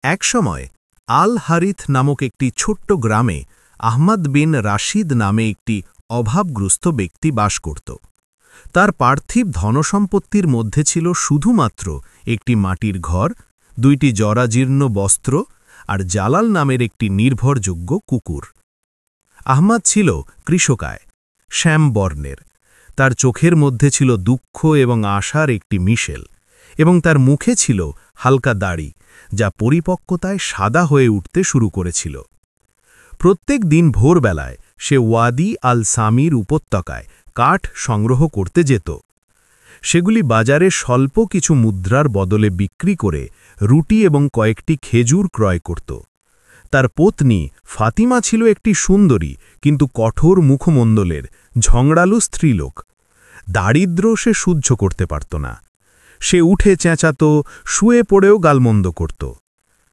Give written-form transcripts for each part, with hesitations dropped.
একসময় আল হারিথ নামক একটি ছোট্ট গ্রামে আহমদ বিন রাশিদ নামে একটি অভাবগ্রস্ত ব্যক্তি বাস করত। তার পার্থিব ধনসম্পত্তির মধ্যে ছিল শুধুমাত্র একটি মাটির ঘর, 2টি জরাজীর্ণ বস্ত্র আর জালাল নামের একটি নির্ভরযোগ্য কুকুর। আহমদ ছিল কৃষকায়, শ্যাম বর্ণের। তার চোখের মধ্যে ছিল দুঃখ এবং আশার একটি মিশেল, এবং তার মুখে ছিল হালকা দাড়ি, যা পরিপক্কতায় সাদা হয়ে উঠতে শুরু করেছিল। প্রত্যেক দিন ভোরবেলায় সে ওয়াদি আল সামির উপত্যকায় কাঠ সংগ্রহ করতে যেত। সেগুলি বাজারে স্বল্প কিছু মুদ্রার বদলে বিক্রি করে রুটি এবং কয়েকটি খেজুর ক্রয় করত। তার পত্নী ফাতিমা ছিল একটি সুন্দরী কিন্তু কঠোর মুখমণ্ডলের ঝংড়ালু স্ত্রীলোক। দারিদ্র্য সে সহ্য করতে পারত না। সে উঠে চেঁচাত, শুয়ে পড়েও গালমন্দ করত।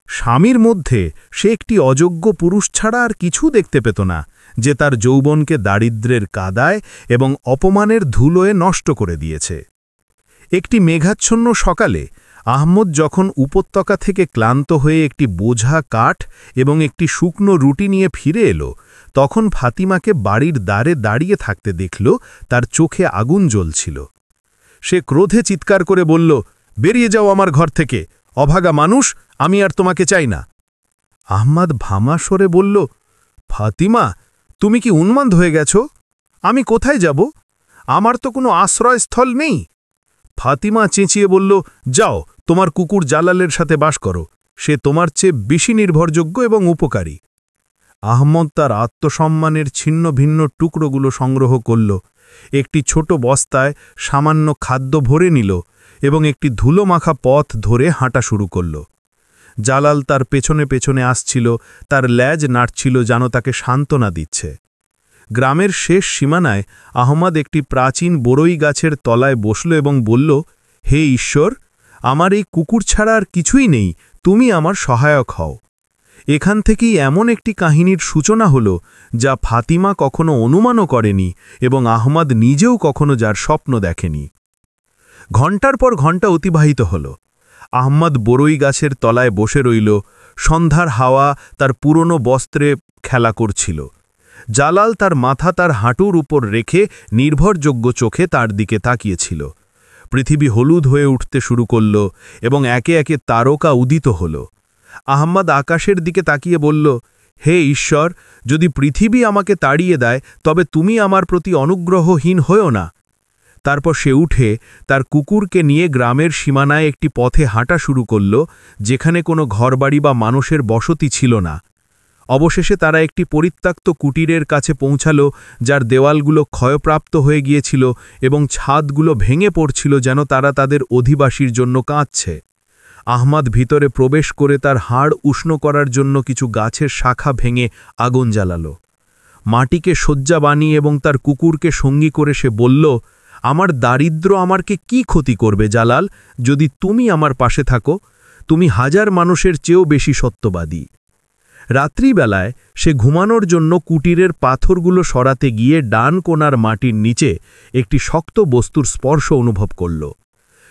স্বামীর মধ্যে সে একটি অযোগ্য পুরুষ ছাড়া আর কিছু দেখতে পেত না, যে তার যৌবনকে দারিদ্র্যের কাদায় এবং অপমানের ধুলোয় নষ্ট করে দিয়েছে। একটি মেঘাচ্ছন্ন সকালে আহমদ যখন উপত্যকা থেকে ক্লান্ত হয়ে একটি বোঝা কাঠ এবং একটি শুকনো রুটি নিয়ে ফিরে এলো, তখন ফাতিমাকে বাড়ির দ্বারে দাঁড়িয়ে থাকতে দেখল। তার চোখে আগুন জ্বলছিল। সে ক্রোধে চিৎকার করে বলল, বেরিয়ে যাও আমার ঘর থেকে, অভাগা মানুষ, আমি আর তোমাকে চাই না। আহমদ ভামা স্বরে বলল, ফাতিমা, তুমি কি উন্মাদ হয়ে গেছ? আমি কোথায় যাব? আমার তো কোনো আশ্রয়স্থল নেই। ফাতিমা চেঁচিয়ে বলল, যাও, তোমার কুকুর জালালের সাথে বাস করো। সে তোমার চেয়ে বেশি নির্ভরযোগ্য এবং উপকারী। আহমদ তার আত্মসম্মানের ছিন্ন ভিন্ন টুকরোগুলো সংগ্রহ করল, একটি ছোট বস্তায় সামান্য খাদ্য ভরে নিল এবং একটি ধুলোমাখা পথ ধরে হাঁটা শুরু করল। জালাল তার পেছনে পেছনে আসছিল, তার ল্যাজ নাড়ছিল যেন তাকে সান্ত্বনা দিচ্ছে। গ্রামের শেষ সীমানায় আহমদ একটি প্রাচীন বড়ই গাছের তলায় বসল এবং বলল, হে ঈশ্বর, আমার এই কুকুর ছাড়া আর কিছুই নেই, তুমি আমার সহায়ক হও। এখান থেকেই এমন একটি কাহিনীর সূচনা হল যা ফাতিমা কখনো অনুমানও করেনি এবং আহমদ নিজেও কখনো যার স্বপ্ন দেখেনি। ঘণ্টার পর ঘণ্টা অতিবাহিত হল। আহমদ বড়ই গাছের তলায় বসে রইল। সন্ধ্যার হাওয়া তার পুরনো বস্ত্রে খেলা করছিল। জালাল তার মাথা তার হাঁটুর উপর রেখে নির্ভরযোগ্য চোখে তার দিকে তাকিয়েছিল। পৃথিবী হলুদ হয়ে উঠতে শুরু করল এবং একে একে তারকা উদিত হল। আহমদ আকাশের দিকে তাকিয়ে বলল, হে ঈশ্বর, যদি পৃথিবী আমাকে তাড়িয়ে দেয় তবে তুমি আমার প্রতি অনুগ্রহহীন হও না। তারপর সে উঠে তার কুকুরকে নিয়ে গ্রামের সীমানায় একটি পথে হাঁটা শুরু করল, যেখানে কোনো ঘরবাড়ি বা মানুষের বসতি ছিল না। অবশেষে তারা একটি পরিত্যক্ত কুটিরের কাছে পৌঁছাল, যার দেওয়ালগুলো ক্ষয়প্রাপ্ত হয়ে গিয়েছিল এবং ছাদগুলো ভেঙে পড়ছিল যেন তারা তাদের অধিবাসীর জন্য কাঁদছে। আহমদ ভিতরে প্রবেশ করে তার হাড় উষ্ণ করার জন্য কিছু গাছের শাখা ভেঙে আগুন জ্বালাল। মাটিকে শয্যা বানিয়ে এবং তার কুকুরকে সঙ্গী করে সে বলল, আমার দারিদ্র্য আমাকে কি ক্ষতি করবে জালাল, যদি তুমি আমার পাশে থাকো? তুমি হাজার মানুষের চেয়েও বেশি সত্যবাদী। রাত্রিবেলায় সে ঘুমানোর জন্য কুটিরের পাথরগুলো সরাতে গিয়ে ডান কোণার মাটির নিচে একটি শক্ত বস্তুর স্পর্শ অনুভব করল।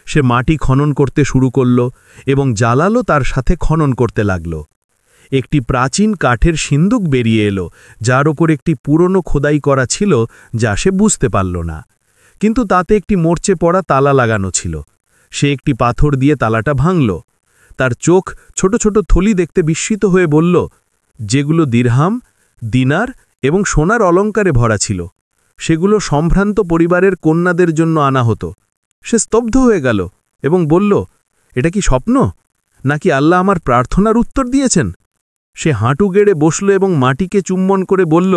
সে মাটি খনন করতে শুরু করল এবং জালালও তার সাথে খনন করতে লাগল। একটি প্রাচীন কাঠের সিন্দুক বেরিয়ে এলো, যার ওপর একটি পুরনো খোদাই করা ছিল যা সে বুঝতে পারল না, কিন্তু তাতে একটি মরচে পড়া তালা লাগানো ছিল। সে একটি পাথর দিয়ে তালাটা ভাঙল। তার চোখ ছোট ছোট থলি দেখতে বিস্মিত হয়ে বলল, যেগুলো দিরহাম, দিনার এবং সোনার অলঙ্কারে ভরা ছিল। সেগুলো সম্ভ্রান্ত পরিবারের কন্যাদের জন্য আনা হতো। সে স্তব্ধ হয়ে গেল এবং বলল, এটা কি স্বপ্ন, নাকি আল্লাহ আমার প্রার্থনার উত্তর দিয়েছেন? সে হাঁটু গেড়ে বসল এবং মাটিকে চুম্বন করে বলল,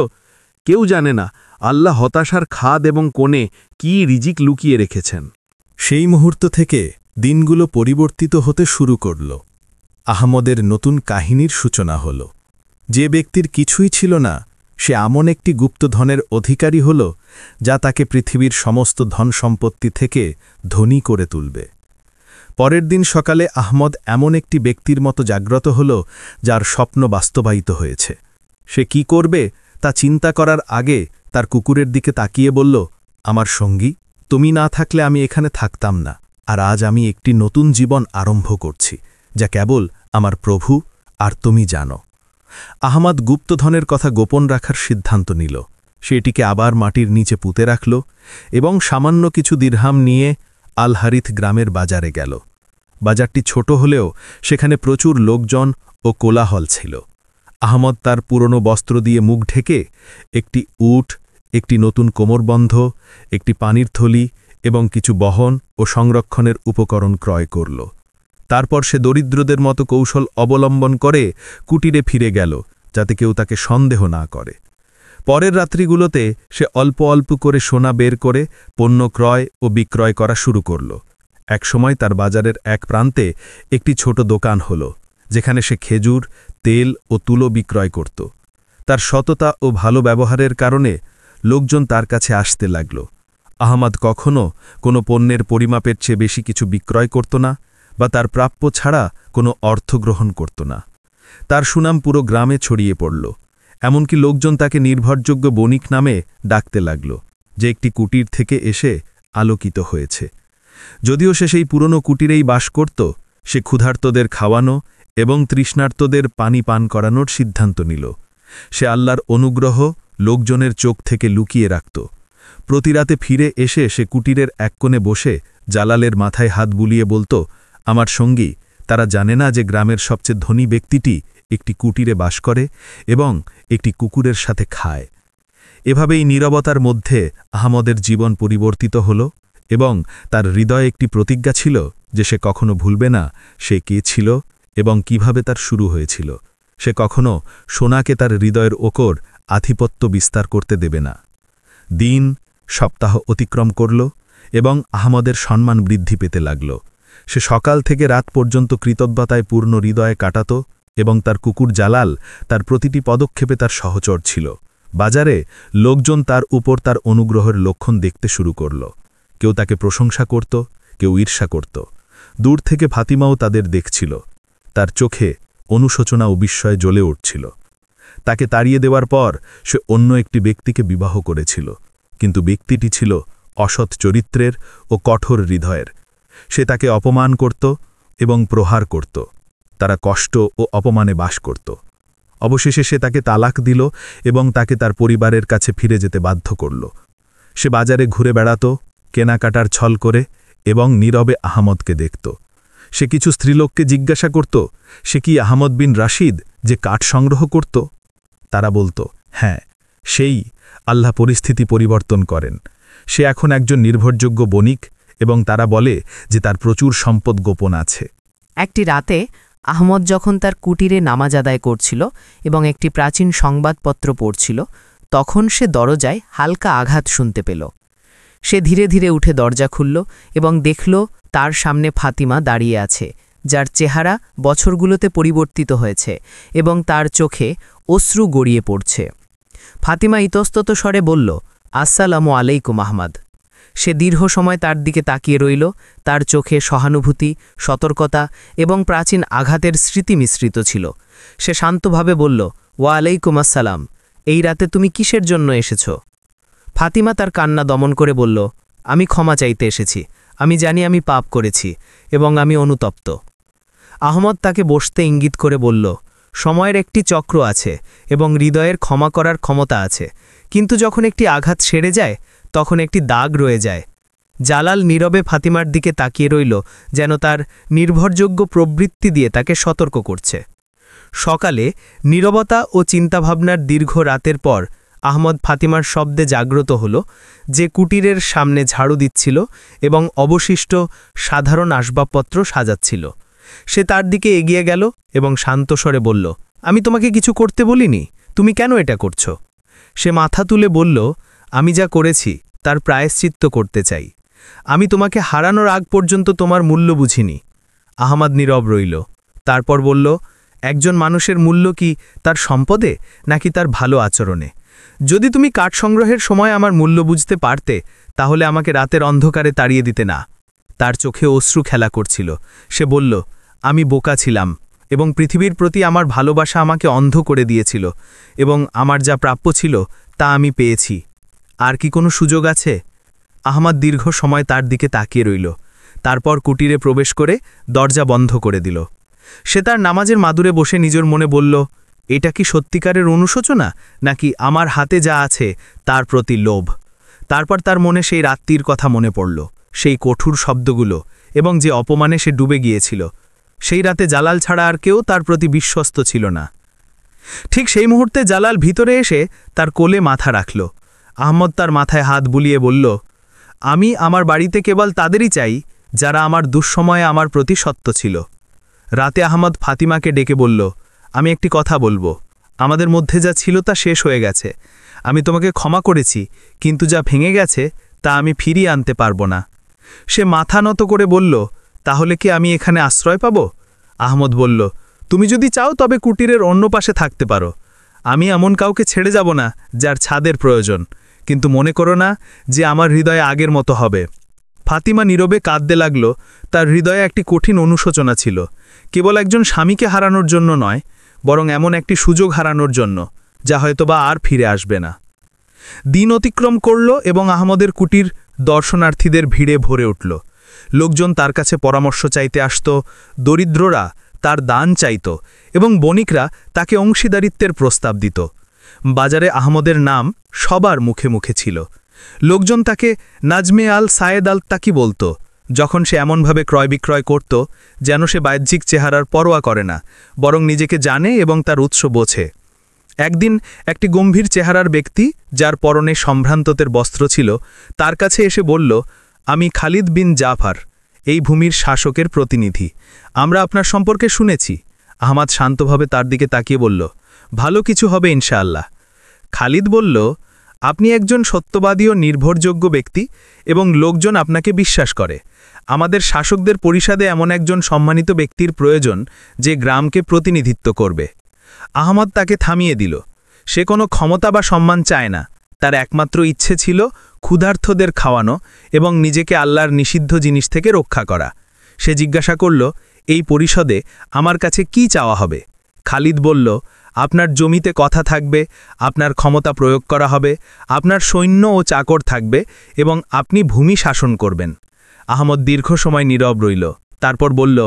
কেউ জানে না আল্লাহ হতাশার খাদ এবং কোণে কি রিজিক লুকিয়ে রেখেছেন। সেই মুহূর্ত থেকে দিনগুলো পরিবর্তিত হতে শুরু করল। আহমদের নতুন কাহিনীর সূচনা হল। যে ব্যক্তির কিছুই ছিল না, সে এমন একটি গুপ্তধনের অধিকারী হল যা তাকে পৃথিবীর সমস্ত ধন সম্পত্তি থেকে ধনী করে তুলবে। পরের দিন সকালে আহমদ এমন একটি ব্যক্তির মতো জাগ্রত হল যার স্বপ্ন বাস্তবায়িত হয়েছে। সে কি করবে তা চিন্তা করার আগে তার কুকুরের দিকে তাকিয়ে বলল, আমার সঙ্গী, তুমি না থাকলে আমি এখানে থাকতাম না, আর আজ আমি একটি নতুন জীবন আরম্ভ করছি, যা কেবল আমার প্রভু আর তুমি জানো। আহমদ গুপ্তধনের কথা গোপন রাখার সিদ্ধান্ত নিল। সে এটিকে আবার মাটির নিচে পুঁতে রাখল এবং সামান্য কিছু দিরহাম নিয়ে আল হারিথ গ্রামের বাজারে গেল। বাজারটি ছোট হলেও সেখানে প্রচুর লোকজন ও কোলাহল ছিল। আহমদ তার পুরনো বস্ত্র দিয়ে মুখ ঢেকে একটি উট, একটি নতুন কোমরবন্ধ, একটি পানির থলি এবং কিছু বহন ও সংরক্ষণের উপকরণ ক্রয় করল। তারপর সে দরিদ্রদের মতো কৌশল অবলম্বন করে কুটিরে ফিরে গেল, যাতে কেউ তাকে সন্দেহ না করে। পরের রাত্রিগুলোতে সে অল্প অল্প করে সোনা বের করে পণ্য ক্রয় ও বিক্রয় করা শুরু করল। একসময় তার বাজারের এক প্রান্তে একটি ছোট দোকান হল, যেখানে সে খেজুর, তেল ও তুলো বিক্রয় করত। তার সততা ও ভালো ব্যবহারের কারণে লোকজন তার কাছে আসতে লাগল। আহমদ কখনও কোনো পণ্যের পরিমাপের চেয়ে বেশি কিছু বিক্রয় করত না বা তার প্রাপ্য ছাড়া কোনো অর্থ গ্রহণ করত না। তার সুনাম পুরো গ্রামে ছড়িয়ে পড়ল। এমনকি লোকজন তাকে নির্ভরযোগ্য বণিক নামে ডাকতে লাগল, যে একটি কুটির থেকে এসে আলোকিত হয়েছে। যদিও সে সেই পুরনো কুটিরেই বাস করত, সে ক্ষুধার্তদের খাওয়ানো এবং তৃষ্ণার্তদের পানি পান করানোর সিদ্ধান্ত নিল। সে আল্লাহর অনুগ্রহ লোকজনের চোখ থেকে লুকিয়ে রাখত। প্রতি রাতে ফিরে এসে সে কুটিরের এক কোণে বসে জালালের মাথায় হাত বুলিয়ে বলত, আমার সঙ্গী, তারা জানে না যে গ্রামের সবচেয়ে ধনী ব্যক্তিটি একটি কুটিরে বাস করে এবং একটি কুকুরের সাথে খায়। এভাবেই নীরবতার মধ্যে আহমদের জীবন পরিবর্তিত হল এবং তার হৃদয়ে একটি প্রতিজ্ঞা ছিল যে সে কখনো ভুলবে না সে কে ছিল এবং কিভাবে তার শুরু হয়েছিল। সে কখনো সোনাকে তার হৃদয়ের ওপর আধিপত্য বিস্তার করতে দেবে না। দিন, সপ্তাহ অতিক্রম করল এবং আহমদের সম্মান বৃদ্ধি পেতে লাগল। সে সকাল থেকে রাত পর্যন্ত কৃতজ্ঞতায় পূর্ণ হৃদয়ে কাটাত এবং তার কুকুর জালাল তার প্রতিটি পদক্ষেপে তার সহচর ছিল। বাজারে লোকজন তার উপর তার অনুগ্রহের লক্ষণ দেখতে শুরু করল। কেউ তাকে প্রশংসা করত, কেউ ঈর্ষা করত। দূর থেকে ফাতিমাও তাদের দেখছিল। তার চোখে অনুশোচনা ও বিস্ময়ে জ্বলে উঠছিল। তাকে তাড়িয়ে দেওয়ার পর সে অন্য একটি ব্যক্তিকে বিবাহ করেছিল, কিন্তু ব্যক্তিটি ছিল অসৎ চরিত্রের ও কঠোর হৃদয়ের। সে তাকে অপমান করত এবং প্রহার করত। তারা কষ্ট ও অপমানে বাস করত। অবশেষে সে তাকে তালাক দিল এবং তাকে তার পরিবারের কাছে ফিরে যেতে বাধ্য করল। সে বাজারে ঘুরে বেড়াত, কেনাকাটার ছল করে এবং নীরবে আহমদকে দেখত। সে কিছু স্ত্রীলোককে জিজ্ঞাসা করত, সে কি আহমদ বিন রাশিদ যে কাঠ সংগ্রহ করত? তারা বলত, হ্যাঁ, সেই। আল্লাহ পরিস্থিতি পরিবর্তন করেন। সে এখন একজন নির্ভরযোগ্য বণিক এবং তারা বলে যে তার প্রচুর সম্পদ গোপন আছে। একটি রাতে আহমদ যখন তার কুটিরে নামাজ আদায় করছিল এবং একটি প্রাচীন সংবাদপত্র পড়ছিল, তখন সে দরজায় হালকা আঘাত শুনতে পেল। সে ধীরে ধীরে উঠে দরজা খুলল এবং দেখল তার সামনে ফাতিমা দাঁড়িয়ে আছে, যার চেহারা বছরগুলোতে পরিবর্তিত হয়েছে এবং তার চোখে অশ্রু গড়িয়ে পড়ছে। ফাতিমা ইতস্তত স্বরে বলল, আসসালামু আলাইকুম আহমদ। সে দীর্ঘ সময় তার দিকে তাকিয়ে রইল। তার চোখে সহানুভূতি, সতর্কতা এবং প্রাচীন আঘাতের স্মৃতি মিশ্রিত ছিল। সে শান্তভাবে বলল, ওয়া আলাইকুম আসসালাম। এই রাতে তুমি কিসের জন্য এসেছ? ফাতিমা তার কান্না দমন করে বলল, আমি ক্ষমা চাইতে এসেছি। আমি জানি আমি পাপ করেছি এবং আমি অনুতপ্ত। আহমদ তাকে বসতে ইঙ্গিত করে বলল, সময়ের একটি চক্র আছে এবং হৃদয়ের ক্ষমা করার ক্ষমতা আছে, কিন্তু যখন একটি আঘাত সেরে যায় তখন একটি দাগ রয়ে যায়। জালাল নীরবে ফাতিমার দিকে তাকিয়ে রইল, যেন তার নির্ভরযোগ্য প্রবৃত্তি দিয়ে তাকে সতর্ক করছে। সকালে নীরবতা ও চিন্তাভাবনার দীর্ঘ রাতের পর আহমদ ফাতিমার শব্দে জাগ্রত হল, যে কুটিরের সামনে ঝাড়ু দিচ্ছিল এবং অবশিষ্ট সাধারণ আসবাবপত্র সাজাচ্ছিল। সে তার দিকে এগিয়ে গেল এবং শান্তস্বরে বলল, আমি তোমাকে কিছু করতে বলিনি, তুমি কেন এটা করছো? সে মাথা তুলে বলল, আমি যা করেছি তার প্রায়শ্চিত্ত করতে চাই। আমি তোমাকে হারানোর আগ পর্যন্ত তোমার মূল্য বুঝিনি। আহমদ নীরব রইল। তারপর বলল, একজন মানুষের মূল্য কি তার সম্পদে নাকি তার ভালো আচরণে? যদি তুমি কাঠ সংগ্রহের সময় আমার মূল্য বুঝতে পারতে, তাহলে আমাকে রাতের অন্ধকারে তাড়িয়ে দিতে না। তার চোখে অশ্রু খেলা করছিল। সে বলল, আমি বোকা ছিলাম এবং পৃথিবীর প্রতি আমার ভালোবাসা আমাকে অন্ধ করে দিয়েছিল এবং আমার যা প্রাপ্য ছিল তা আমি পেয়েছি। আর কি কোনো সুযোগ আছে? আহমদ দীর্ঘ সময় তার দিকে তাকিয়ে রইল। তারপর কুটিরে প্রবেশ করে দরজা বন্ধ করে দিল। সে তার নামাজের মাদুরে বসে নিজের মনে বলল, এটা কি সত্যিকারের অনুশোচনা, নাকি আমার হাতে যা আছে তার প্রতি লোভ? তারপর তার মনে সেই রাত্রির কথা মনে পড়ল, সেই কঠোর শব্দগুলো, এবং যে অপমানে সে ডুবে গিয়েছিল। সেই রাতে জালাল ছাড়া আর কেউ তার প্রতি বিশ্বস্ত ছিল না। ঠিক সেই মুহূর্তে জালাল ভিতরে এসে তার কোলে মাথা রাখল। আহমদ তার মাথায় হাত বুলিয়ে বলল, আমি আমার বাড়িতে কেবল তাদেরই চাই যারা আমার দুঃসময়ে আমার প্রতি সত্য ছিল। রাতে আহমদ ফাতিমাকে ডেকে বলল, আমি একটি কথা বলবো। আমাদের মধ্যে যা ছিল তা শেষ হয়ে গেছে। আমি তোমাকে ক্ষমা করেছি, কিন্তু যা ভেঙে গেছে তা আমি ফিরিয়ে আনতে পারবো না। সে মাথা নত করে বলল, তাহলে কি আমি এখানে আশ্রয় পাব? আহমদ বলল, তুমি যদি চাও তবে কুটিরের অন্য পাশে থাকতে পারো। আমি এমন কাউকে ছেড়ে যাব না যার ছাদের প্রয়োজন, কিন্তু মনে করো না যে আমার হৃদয়ে আগের মতো হবে। ফাতিমা নীরবে কাঁদতে লাগল। তার হৃদয়ে একটি কঠিন অনুশোচনা ছিল, কেবল একজন স্বামীকে হারানোর জন্য নয়, বরং এমন একটি সুযোগ হারানোর জন্য যা হয়তোবা আর ফিরে আসবে না। দিন অতিক্রম করল এবং আহমদের কুটির দর্শনার্থীদের ভিড়ে ভরে উঠল। লোকজন তার কাছে পরামর্শ চাইতে আসত, দরিদ্ররা তার দান চাইত, এবং বণিকরা তাকে অংশীদারিত্বের প্রস্তাব দিত। বাজারে আহমদের নাম সবার মুখে মুখে ছিল। লোকজন তাকে নাজমে আল সায়েদ আল তাকি বলত, যখন সে এমনভাবে ক্রয় বিক্রয় করত যেন সে বাহ্যিক চেহারার পরোয়া করে না, বরং নিজেকে জানে এবং তার উৎস বোঝে। একদিন একটি গম্ভীর চেহারার ব্যক্তি, যার পরনে সম্ভ্রান্ততের বস্ত্র ছিল, তার কাছে এসে বলল, আমি খালিদ বিন জাফর, এই ভূমির শাসকের প্রতিনিধি। আমরা আপনার সম্পর্কে শুনেছি। আহমদ শান্তভাবে তার দিকে তাকিয়ে বলল, ভালো কিছু হবে ইনশাআল্লাহ। খালিদ বলল, আপনি একজন সত্যবাদী ও নির্ভরযোগ্য ব্যক্তি, এবং লোকজন আপনাকে বিশ্বাস করে। আমাদের শাসকদের পরিষদে এমন একজন সম্মানিত ব্যক্তির প্রয়োজন যে গ্রামকে প্রতিনিধিত্ব করবে। আহমদ তাকে থামিয়ে দিল। সে কোনো ক্ষমতা বা সম্মান চায় না। তার একমাত্র ইচ্ছে ছিল ক্ষুধার্তদের খাওয়ানো এবং নিজেকে আল্লাহর নিষিদ্ধ জিনিস থেকে রক্ষা করা। সে জিজ্ঞাসা করল, এই পরিষদে আমার কাছে কি চাওয়া হবে? খালিদ বলল, আপনার জমিতে কথা থাকবে, আপনার ক্ষমতা প্রয়োগ করা হবে, আপনার সৈন্য ও চাকর থাকবে, এবং আপনি ভূমি শাসন করবেন। আহমদ দীর্ঘ সময় নীরব রইল। তারপর বলল,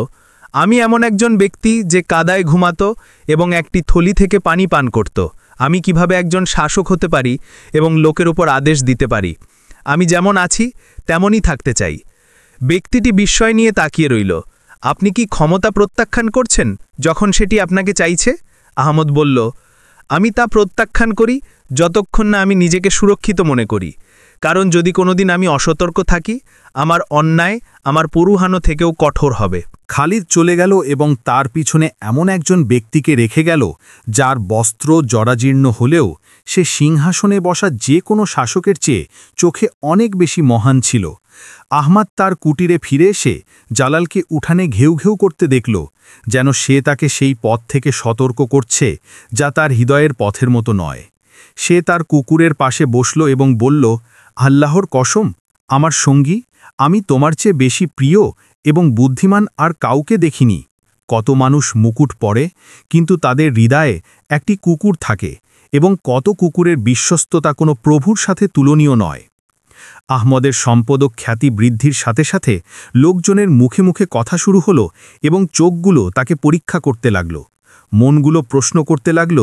আমি এমন একজন ব্যক্তি যে কাদায় ঘুমাত এবং একটি থলি থেকে পানি পান করত। আমি কিভাবে একজন শাসক হতে পারি এবং লোকের উপর আদেশ দিতে পারি? আমি যেমন আছি তেমনই থাকতে চাই। ব্যক্তিটি বিস্ময় নিয়ে তাকিয়ে রইল। আপনি কি ক্ষমতা প্রত্যাখ্যান করছেন যখন সেটি আপনাকে চাইছে? আহমদ বলল, আমি তা প্রত্যাখ্যান করি যতক্ষণ না আমি নিজেকে সুরক্ষিত মনে করি। কারণ যদি কোনোদিন আমি অসতর্ক থাকি, আমার অন্যায় আমার পরুহানো থেকেও কঠোর হবে। খালিদ চলে গেল এবং তার পিছনে এমন একজন ব্যক্তিকে রেখে গেল যার বস্ত্র জরাজীর্ণ হলেও সে সিংহাসনে বসা যে কোনো শাসকের চেয়ে চোখে অনেক বেশি মহান ছিল। আহমদ তার কুটিরে ফিরে এসে জালালকে উঠানে ঘেউ ঘেউ করতে দেখল, যেন সে তাকে সেই পথ থেকে সতর্ক করছে যা তার হৃদয়ের পথের মতো নয়। সে তার কুকুরের পাশে বসল এবং বলল, আল্লাহর কসম, আমার সঙ্গী, আমি তোমার চেয়ে বেশি প্রিয় এবং বুদ্ধিমান আর কাউকে দেখিনি। কত মানুষ মুকুট পরে, কিন্তু তাদের হৃদয়ে একটি কুকুর থাকে, এবং কত কুকুরের বিশ্বস্ততা কোনো প্রভুর সাথে তুলনীয় নয়। আহমদের সম্পদ ও খ্যাতি বৃদ্ধির সাথে সাথে লোকজনের মুখে মুখে কথা শুরু হলো এবং চোখগুলো তাকে পরীক্ষা করতে লাগল। মনগুলো প্রশ্ন করতে লাগল,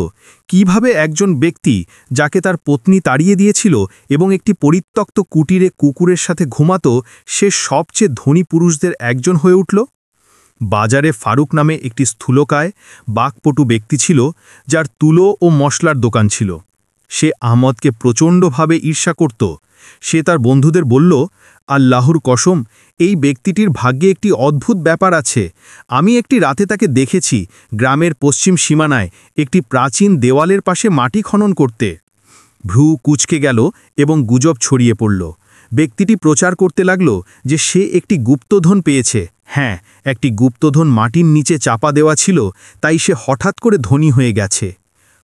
কিভাবে একজন ব্যক্তি যাকে তার পত্নী তাড়িয়ে দিয়েছিল এবং একটি পরিত্যক্ত কুটিরে কুকুরের সাথে ঘুমাত, সে সবচেয়ে ধনী পুরুষদের একজন হয়ে উঠল। বাজারে ফারুক নামে একটি স্থূলকায় বাকপটু ব্যক্তি ছিল, যার তুলো ও মশলার দোকান ছিল। সে আহমদকে প্রচণ্ডভাবে ঈর্ষা করত। সে তার বন্ধুদের বলল, আল্লাহর কসম, এই ব্যক্তিটির ভাগ্যে একটি অদ্ভুত ব্যাপার আছে। আমি একটি রাতে তাকে দেখেছি গ্রামের পশ্চিম সীমানায় একটি প্রাচীন দেওয়ালের পাশে মাটি খনন করতে। ভ্রু কুঁচকে গেল এবং গুজব ছড়িয়ে পড়ল। ব্যক্তিটি প্রচার করতে লাগল যে সে একটি গুপ্তধন পেয়েছে। হ্যাঁ, একটি গুপ্তধন মাটির নিচে চাপা দেওয়া ছিল, তাই সে হঠাৎ করে ধনী হয়ে গেছে।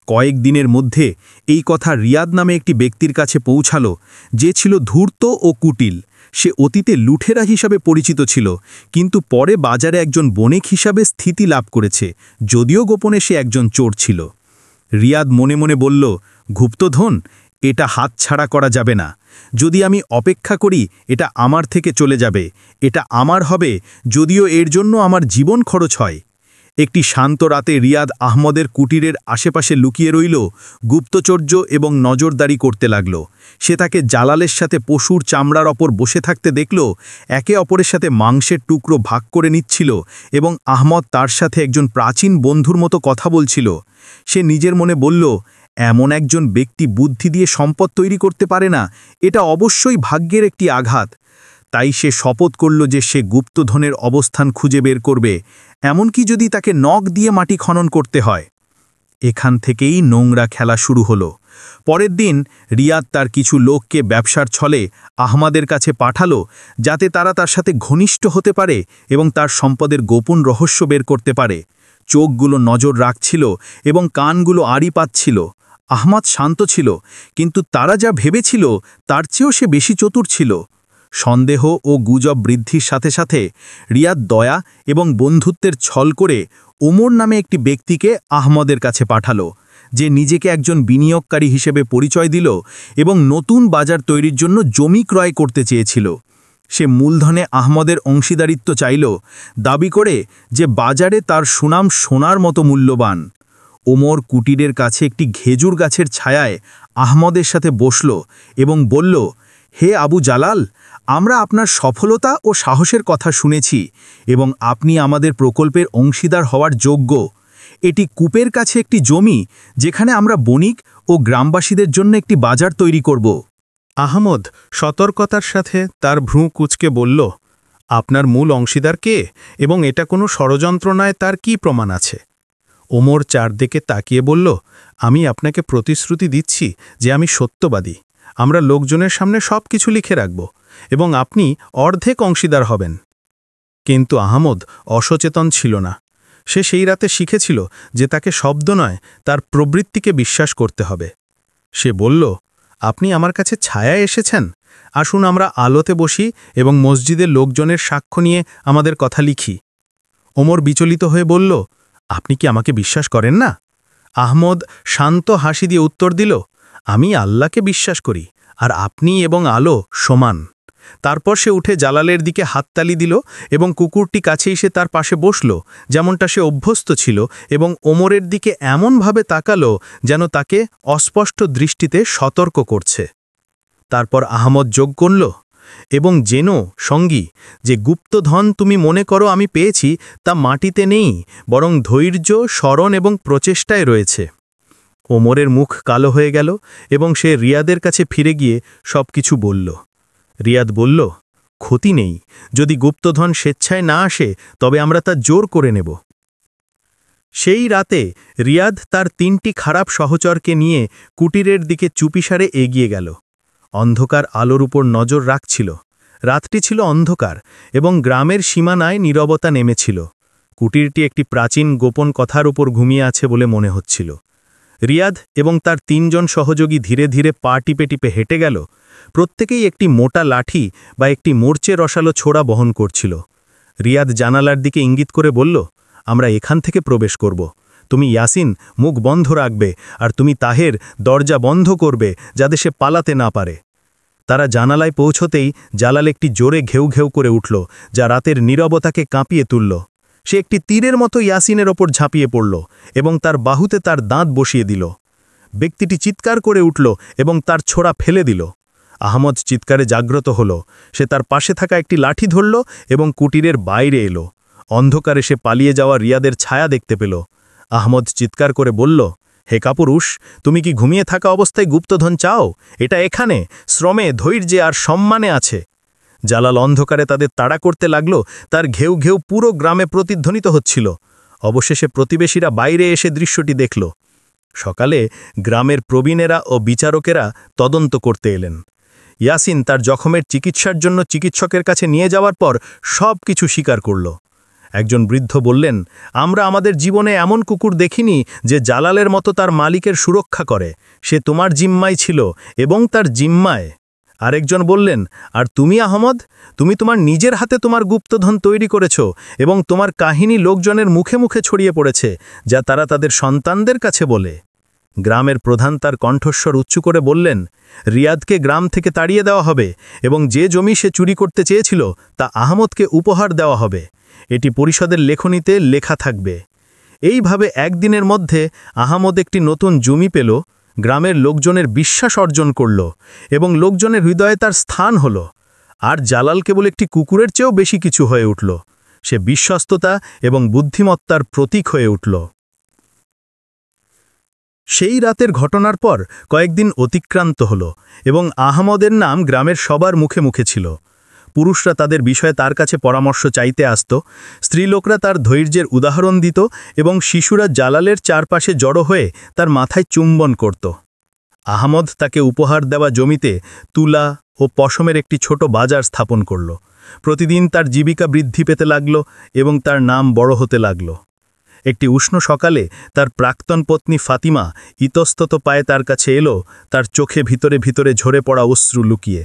কয়েক দিনের মধ্যে এই কথা রিয়াদ নামে একটি ব্যক্তির কাছে পৌঁছালো, যে ছিল ধূর্ত ও কুটিল। সে অতীতে লুঠেরা হিসাবে পরিচিত ছিল, কিন্তু পরে বাজারে একজন বণিক হিসাবে স্থিতি লাভ করেছে, যদিও গোপনে সে একজন চোর ছিল। রিয়াদ মনে মনে বলল, গুপ্তধন, এটা হাতছাড়া করা যাবে না। যদি আমি অপেক্ষা করি, এটা আমার থেকে চলে যাবে। এটা আমার হবে, যদিও এর জন্য আমার জীবন খরচ হয়। একটি শান্ত রাতে রিয়াদ আহমদের কুটিরের আশেপাশে লুকিয়ে রইল, গুপ্তচর্য এবং নজরদারি করতে লাগল। সে তাকে জালালের সাথে পশুর চামড়ার ওপর বসে থাকতে দেখল, একে অপরের সাথে মাংসের টুকরো ভাগ করে নিচ্ছিল এবং আহমদ তার সাথে একজন প্রাচীন বন্ধুর মতো কথা বলছিল। সে নিজের মনে বলল, এমন একজন ব্যক্তি বুদ্ধি দিয়ে সম্পদ তৈরি করতে পারে না, এটা অবশ্যই ভাগ্যের একটি আঘাত। তাই সে শপথ করল যে সে গুপ্তধনের অবস্থান খুঁজে বের করবে, এমনকি যদি তাকে নখ দিয়ে মাটি খনন করতে হয়। এখান থেকেই নোংরা খেলা শুরু হলো। পরের দিন রিয়াদ তার কিছু লোককে ব্যবসার ছলে আহমদের কাছে পাঠালো, যাতে তারা তার সাথে ঘনিষ্ঠ হতে পারে এবং তার সম্পদের গোপন রহস্য বের করতে পারে। চোখগুলো নজর রাখছিল এবং কানগুলো আড়ি পাচ্ছিল। আহমদ শান্ত ছিল, কিন্তু তারা যা ভেবেছিল তার চেয়েও সে বেশি চতুর ছিল। সন্দেহ ও গুজব বৃদ্ধির সাথে সাথে রিয়াদ দয়া এবং বন্ধুত্বের ছল করে ওমর নামে একটি ব্যক্তিকে আহমদের কাছে পাঠালো, যে নিজেকে একজন বিনিয়োগকারী হিসেবে পরিচয় দিল এবং নতুন বাজার তৈরির জন্য জমি ক্রয় করতে চেয়েছিল। সে মূলধনে আহমদের অংশীদারিত্ব চাইল, দাবি করে যে বাজারে তার সুনাম সোনার মতো মূল্যবান। ওমর কুটিরের কাছে একটি খেজুর গাছের ছায়ায় আহমদের সাথে বসল এবং বলল, হে আবু জালাল, আমরা আপনার সফলতা ও সাহসের কথা শুনেছি এবং আপনি আমাদের প্রকল্পের অংশীদার হওয়ার যোগ্য। এটি কূপের কাছে একটি জমি, যেখানে আমরা বণিক ও গ্রামবাসীদের জন্য একটি বাজার তৈরি করব। আহমদ সতর্কতার সাথে তার ভ্রু কুঁচকে বলল, আপনার মূল অংশীদার কে এবং এটা কোনো ষড়যন্ত্র নয়, তার কি প্রমাণ আছে? ওমর চারদিকে তাকিয়ে বলল, আমি আপনাকে প্রতিশ্রুতি দিচ্ছি যে আমি সত্যবাদী। আমরা লোকজনের সামনে সব কিছু লিখে রাখব এবং আপনি অর্ধেক অংশীদার হবেন। কিন্তু আহমদ অসচেতন ছিল না। সে সেই রাতে শিখেছিল যে তাকে শব্দ নয়, তার প্রবৃত্তিকে বিশ্বাস করতে হবে। সে বলল, আপনি আমার কাছে ছায়ায় এসেছেন, আসুন আমরা আলোতে বসি এবং মসজিদের লোকজনের সাক্ষ্য নিয়ে আমাদের কথা লিখি। ওমর বিচলিত হয়ে বলল, আপনি কি আমাকে বিশ্বাস করেন না? আহমদ শান্ত হাসি দিয়ে উত্তর দিল, আমি আল্লাহকে বিশ্বাস করি, আর আপনি এবং আলো সমান। তারপর সে উঠে জালালের দিকে হাততালি দিল এবং কুকুরটি কাছে এসে তার পাশে বসল, যেমনটা সে অভ্যস্ত ছিল, এবং ওমরের দিকে এমনভাবে তাকালো যেন তাকে অস্পষ্ট দৃষ্টিতে সতর্ক করছে। তারপর আহমদ যোগ করল, এবং জেনো সঙ্গী, যে গুপ্তধন তুমি মনে করো আমি পেয়েছি তা মাটিতে নেই, বরং ধৈর্য, স্মরণ এবং প্রচেষ্টায় রয়েছে। ওমরের মুখ কালো হয়ে গেল এবং সে রিয়াদের কাছে ফিরে গিয়ে সব কিছু বলল। রিয়াদ বলল, ক্ষতি নেই, যদি গুপ্তধন স্বেচ্ছায় না আসে তবে আমরা তা জোর করে নেব। সেই রাতে রিয়াদ তার 3টি খারাপ সহচরকে নিয়ে কুটিরের দিকে চুপিসারে এগিয়ে গেল। অন্ধকার আলোর উপর নজর রাখছিল। রাতটি ছিল অন্ধকার এবং গ্রামের সীমানায় নীরবতা নেমেছিল। কুটিরটি একটি প্রাচীন গোপন কথার উপর ঘুমিয়ে আছে বলে মনে হচ্ছিল। রিয়াদ এবং তার 3 জন সহযোগী ধীরে ধীরে পা টিপে টিপে হেঁটে গেল। প্রত্যেকেই একটি মোটা লাঠি বা একটি মোর্চে রসালো ছোড়া বহন করছিল। রিয়াদ জানালার দিকে ইঙ্গিত করে বলল, আমরা এখান থেকে প্রবেশ করব। তুমি ইয়াসিন মুখ বন্ধ রাখবে, আর তুমি তাহের দরজা বন্ধ করবে, যাতে সে পালাতে না পারে। তারা জানালায় পৌঁছতেই জালাল একটি জোরে ঘেউ ঘেউ করে উঠল, যা রাতের নীরবতাকে কাঁপিয়ে তুলল। সে একটি তীরের মতো ইয়াসিনের ওপর ঝাঁপিয়ে পড়ল এবং তার বাহুতে তার দাঁত বসিয়ে দিল। ব্যক্তিটি চিৎকার করে উঠল এবং তার ছোড়া ফেলে দিল। আহমদ চিৎকারে জাগ্রত হল। সে তার পাশে থাকা একটি লাঠি ধরল এবং কুটিরের বাইরে এলো। অন্ধকারে সে পালিয়ে যাওয়া রিয়াদের ছায়া দেখতে পেল। আহমদ চিৎকার করে বলল, হে কাপুরুষ, তুমি কি ঘুমিয়ে থাকা অবস্থায় গুপ্তধন চাও? এটা এখানে শ্রমে, ধৈর্যে আর সম্মানে আছে। জালাল অন্ধকারে তাদের তাড়া করতে লাগল। তার ঘেউ ঘেউ পুরো গ্রামে প্রতিধ্বনিত হচ্ছিল। অবশেষে প্রতিবেশীরা বাইরে এসে দৃশ্যটি দেখল। সকালে গ্রামের প্রবীণেরা ও বিচারকেরা তদন্ত করতে এলেন। ইয়াসিন তার জখমের চিকিৎসার জন্য চিকিৎসকের কাছে নিয়ে যাওয়ার পর সব কিছু স্বীকার করল। একজন বৃদ্ধ বললেন, আমরা আমাদের জীবনে এমন কুকুর দেখিনি যে জালালের মতো তার মালিকের সুরক্ষা করে। সে তোমার জিম্মায় ছিল এবং তার জিম্মায়। আরেকজন বললেন, আর তুমি আহমদ, তুমি তোমার নিজের হাতে তোমার গুপ্তধন তৈরি করেছ এবং তোমার কাহিনী লোকজনের মুখে মুখে ছড়িয়ে পড়েছে, যা তারা তাদের সন্তানদের কাছে বলে। গ্রামের প্রধান তার কণ্ঠস্বর উচ্চ করে বললেন, রিয়াদকে গ্রাম থেকে তাড়িয়ে দেওয়া হবে এবং যে জমি সে চুরি করতে চেয়েছিল তা আহমদকে উপহার দেওয়া হবে। এটি পরিষদের লেখনীতে লেখা থাকবে। এইভাবে একদিনের মধ্যে আহমদ একটি নতুন জমি পেল, গ্রামের লোকজনের বিশ্বাস অর্জন করল এবং লোকজনের হৃদয়ে তার স্থান হল। আর জালাল কেবল একটি কুকুরের চেয়েও বেশি কিছু হয়ে উঠল। সে বিশ্বস্ততা এবং বুদ্ধিমত্তার প্রতীক হয়ে উঠল। সেই রাতের ঘটনার পর কয়েকদিন অতিক্রান্ত হল এবং আহমদের নাম গ্রামের সবার মুখে মুখে ছিল। পুরুষরা তাদের বিষয়ে তার কাছে পরামর্শ চাইতে আসত, স্ত্রীলোকরা তার ধৈর্যের উদাহরণ দিত এবং শিশুরা জালালের চারপাশে জড়ো হয়ে তার মাথায় চুম্বন করত। আহমদ তাকে উপহার দেওয়া জমিতে তুলা ও পশমের একটি ছোট বাজার স্থাপন করল। প্রতিদিন তার জীবিকা বৃদ্ধি পেতে লাগল এবং তার নাম বড় হতে লাগল। একটি উষ্ণ সকালে তার প্রাক্তন পত্নী ফাতিমা ইতস্তত পায়ে তার কাছে এলো, তার চোখে ভিতরে ভিতরে ঝরে পড়া অশ্রু লুকিয়ে।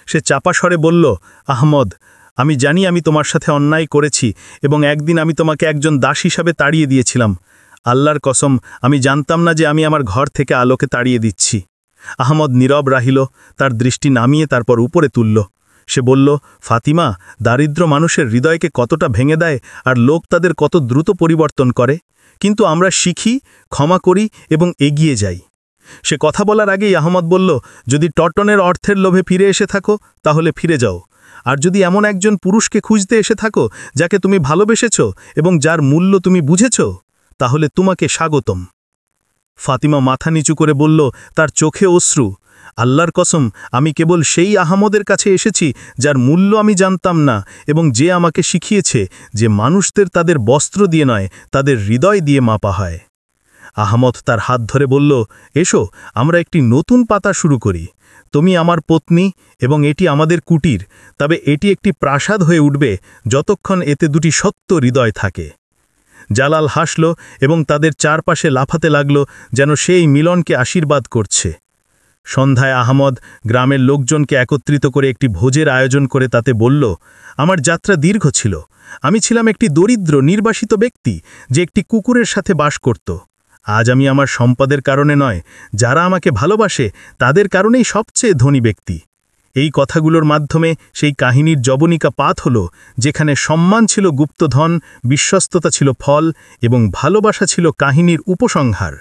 সে চাপা স্বরে বলল, আহমদ, আমি জানি আমি তোমার সাথে অন্যায় করেছি এবং একদিন আমি তোমাকে একজন দাস হিসাবে তাড়িয়ে দিয়েছিলাম। আল্লাহর কসম, আমি জানতাম না যে আমি আমার ঘর থেকে আলোকে তাড়িয়ে দিচ্ছি। আহমদ নীরব রাহিল, তার দৃষ্টি নামিয়ে তারপর উপরে তুলল। সে বলল, ফাতিমা, দারিদ্র মানুষের হৃদয়কে কতটা ভেঙে দেয় আর লোক তাদের কত দ্রুত পরিবর্তন করে, কিন্তু আমরা শিখি, ক্ষমা করি এবং এগিয়ে যাই। সে কথা বলার আগেই আহমদ বলল, যদি টটনের অর্থের লোভে ফিরে এসে থাকো তাহলে ফিরে যাও, আর যদি এমন একজন পুরুষকে খুঁজতে এসে থাকো যাকে তুমি ভালোবেসেছ এবং যার মূল্য তুমি বুঝেছ, তাহলে তোমাকে স্বাগতম। ফাতিমা মাথা নিচু করে বলল, তার চোখে অশ্রু, আল্লাহর কসম, আমি কেবল সেই আহমদের কাছে এসেছি যার মূল্য আমি জানতাম না এবং যে আমাকে শিখিয়েছে যে মানুষদের তাদের বস্ত্র দিয়ে নয়, তাদের হৃদয় দিয়ে মাপা হয়। আহমদ তার হাত ধরে বলল, এসো, আমরা একটি নতুন পাতা শুরু করি। তুমি আমার পত্নী এবং এটি আমাদের কুটির, তবে এটি একটি প্রাসাদ হয়ে উঠবে যতক্ষণ এতে দুটি সত্য হৃদয় থাকে। জালাল হাসল এবং তাদের চারপাশে লাফাতে লাগল যেন সেই মিলনকে আশীর্বাদ করছে। সন্ধ্যায় আহমদ গ্রামের লোকজনকে একত্রিত করে একটি ভোজের আয়োজন করে তাতে বলল, আমার যাত্রা দীর্ঘ ছিল। আমি ছিলাম একটি দরিদ্র নির্বাসিত ব্যক্তি যে একটি কুকুরের সাথে বাস করত। আজ আমি আমার সম্পদের কারণে নয়, যারা আমাকে ভালোবাসে তাদের কারণেই সবচেয়ে ধনী ব্যক্তি। এই কথাগুলোর মাধ্যমে সেই কাহিনীর যবনিকা পাত হল, যেখানে সম্মান ছিল গুপ্তধন, বিশ্বস্ততা ছিল ফল এবং ভালোবাসা ছিল কাহিনীর উপসংহার।